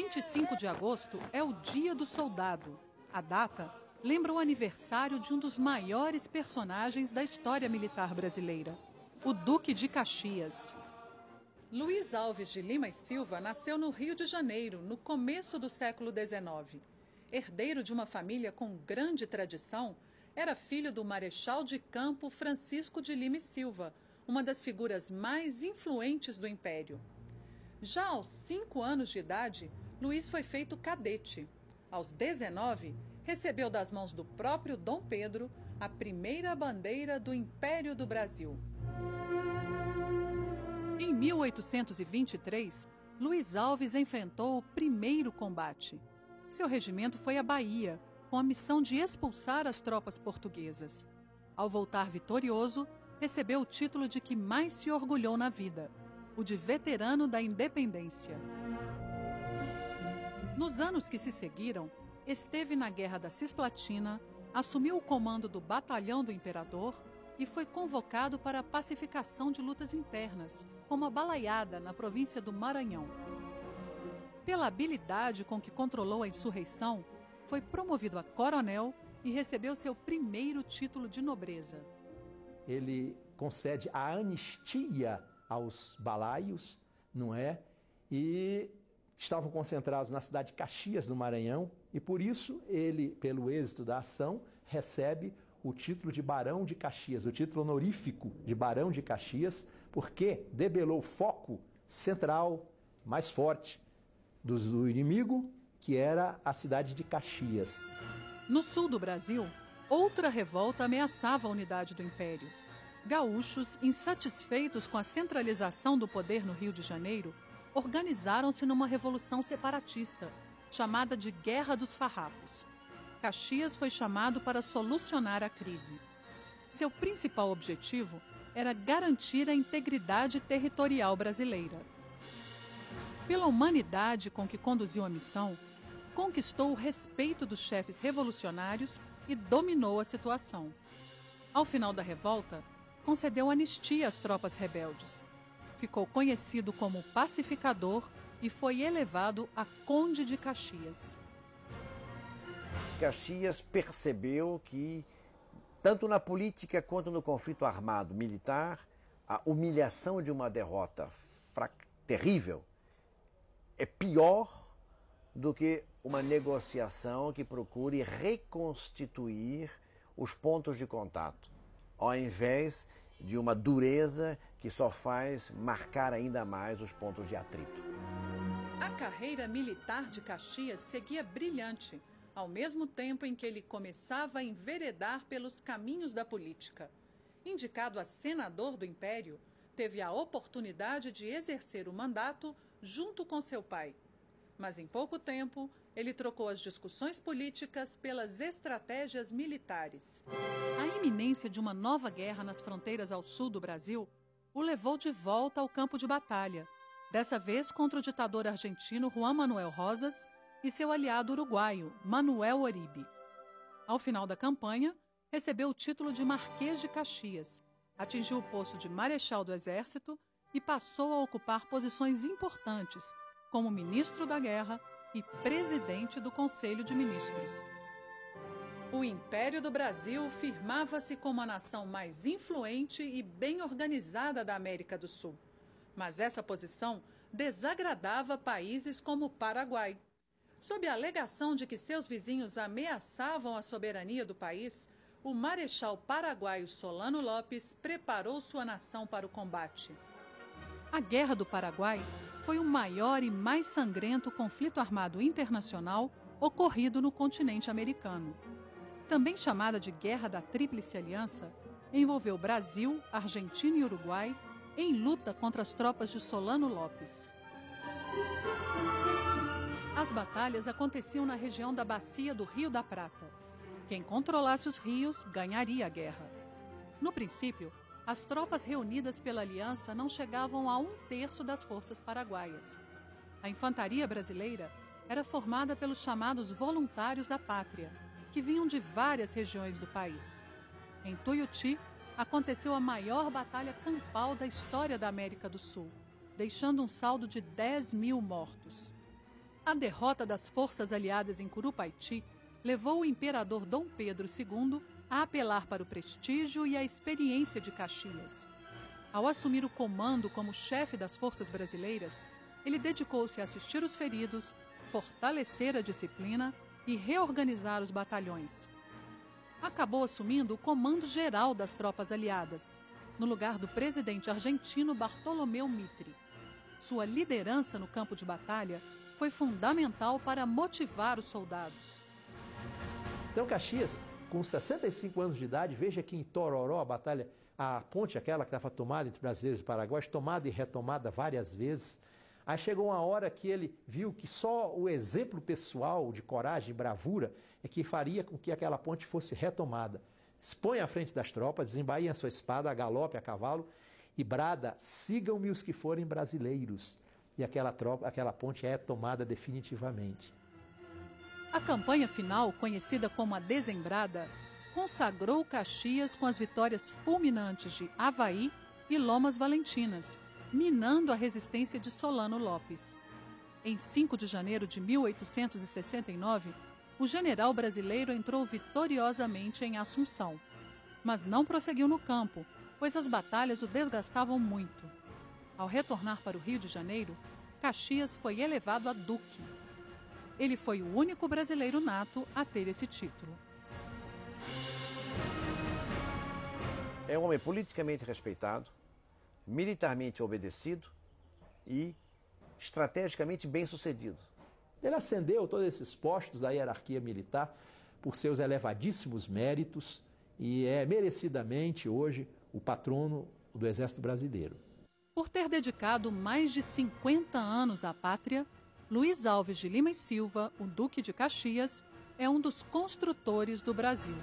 25 de agosto é o Dia do Soldado. A data lembra o aniversário de um dos maiores personagens da história militar brasileira, o Duque de Caxias. Luiz Alves de Lima e Silva nasceu no Rio de Janeiro, no começo do século XIX. Herdeiro de uma família com grande tradição, era filho do marechal de campo Francisco de Lima e Silva, uma das figuras mais influentes do Império. Já aos 5 anos de idade, Luiz foi feito cadete. Aos 19, recebeu das mãos do próprio Dom Pedro a primeira bandeira do Império do Brasil. Em 1823, Luiz Alves enfrentou o primeiro combate. Seu regimento foi à Bahia, com a missão de expulsar as tropas portuguesas. Ao voltar vitorioso, recebeu o título de que mais se orgulhou na vida, o de veterano da independência. Nos anos que se seguiram, esteve na Guerra da Cisplatina, assumiu o comando do Batalhão do Imperador e foi convocado para a pacificação de lutas internas, como a Balaiada, na província do Maranhão. Pela habilidade com que controlou a insurreição, foi promovido a coronel e recebeu seu primeiro título de nobreza. Ele concede a anistia aos balaios, não é? E estavam concentrados na cidade de Caxias, do Maranhão, e por isso ele, pelo êxito da ação, recebe o título de Barão de Caxias, o título honorífico de Barão de Caxias, porque debelou o foco central, mais forte, do inimigo, que era a cidade de Caxias. No sul do Brasil, outra revolta ameaçava a unidade do Império. Gaúchos, insatisfeitos com a centralização do poder no Rio de Janeiro, organizaram-se numa revolução separatista, chamada de Guerra dos Farrapos. Caxias foi chamado para solucionar a crise. Seu principal objetivo era garantir a integridade territorial brasileira. Pela humanidade com que conduziu a missão, conquistou o respeito dos chefes revolucionários e dominou a situação. Ao final da revolta, concedeu anistia às tropas rebeldes. Ficou conhecido como pacificador e foi elevado a Conde de Caxias. Caxias percebeu que, tanto na política quanto no conflito armado militar, a humilhação de uma derrota terrível é pior do que uma negociação que procure reconstituir os pontos de contato, ao invés de uma dureza que só faz marcar ainda mais os pontos de atrito. A carreira militar de Caxias seguia brilhante, ao mesmo tempo em que ele começava a enveredar pelos caminhos da política. Indicado a senador do Império, teve a oportunidade de exercer o mandato junto com seu pai. Mas em pouco tempo, ele trocou as discussões políticas pelas estratégias militares. A iminência de uma nova guerra nas fronteiras ao sul do Brasil o levou de volta ao campo de batalha, dessa vez contra o ditador argentino Juan Manuel Rosas e seu aliado uruguaio, Manuel Oribe. Ao final da campanha, recebeu o título de Marquês de Caxias, atingiu o posto de Marechal do Exército e passou a ocupar posições importantes, como ministro da Guerra e presidente do Conselho de Ministros. O Império do Brasil firmava-se como a nação mais influente e bem organizada da América do Sul. Mas essa posição desagradava países como o Paraguai. Sob a alegação de que seus vizinhos ameaçavam a soberania do país, o marechal paraguaio Solano Lopes preparou sua nação para o combate. A Guerra do Paraguai foi o maior e mais sangrento conflito armado internacional ocorrido no continente americano. Também chamada de Guerra da Tríplice Aliança, envolveu Brasil, Argentina e Uruguai em luta contra as tropas de Solano Lopes. As batalhas aconteciam na região da bacia do Rio da Prata. Quem controlasse os rios ganharia a guerra. No princípio, as tropas reunidas pela aliança não chegavam a 1/3 das forças paraguaias. A infantaria brasileira era formada pelos chamados voluntários da pátria, que vinham de várias regiões do país. Em Tuiuti, aconteceu a maior batalha campal da história da América do Sul, deixando um saldo de 10.000 mortos. A derrota das forças aliadas em Curupaiti levou o imperador Dom Pedro II a apelar para o prestígio e a experiência de Caxias. Ao assumir o comando como chefe das forças brasileiras, ele dedicou-se a assistir os feridos, fortalecer a disciplina e reorganizar os batalhões. Acabou assumindo o comando geral das tropas aliadas, no lugar do presidente argentino Bartolomeu Mitre. Sua liderança no campo de batalha foi fundamental para motivar os soldados. Então Caxias, com 65 anos de idade, veja que em Tororó, a ponte aquela que estava tomada entre brasileiros e paraguaios, tomada e retomada várias vezes. Aí chegou uma hora que ele viu que só o exemplo pessoal de coragem e bravura é que faria com que aquela ponte fosse retomada. Se põe à frente das tropas, desembainha sua espada, a galope, a cavalo, e brada: sigam-me os que forem brasileiros. E aquela ponte é tomada definitivamente. A campanha final, conhecida como a Dezembrada, consagrou Caxias com as vitórias fulminantes de Avaí e Lomas Valentinas, minando a resistência de Solano Lopes. Em 5 de janeiro de 1869, o general brasileiro entrou vitoriosamente em Assunção, mas não prosseguiu no campo, pois as batalhas o desgastavam muito. Ao retornar para o Rio de Janeiro, Caxias foi elevado a duque. Ele foi o único brasileiro nato a ter esse título. É um homem politicamente respeitado, militarmente obedecido e estrategicamente bem-sucedido. Ele ascendeu todos esses postos da hierarquia militar por seus elevadíssimos méritos e é merecidamente hoje o patrono do Exército Brasileiro. Por ter dedicado mais de 50 anos à pátria, Luiz Alves de Lima e Silva, o Duque de Caxias, é um dos construtores do Brasil.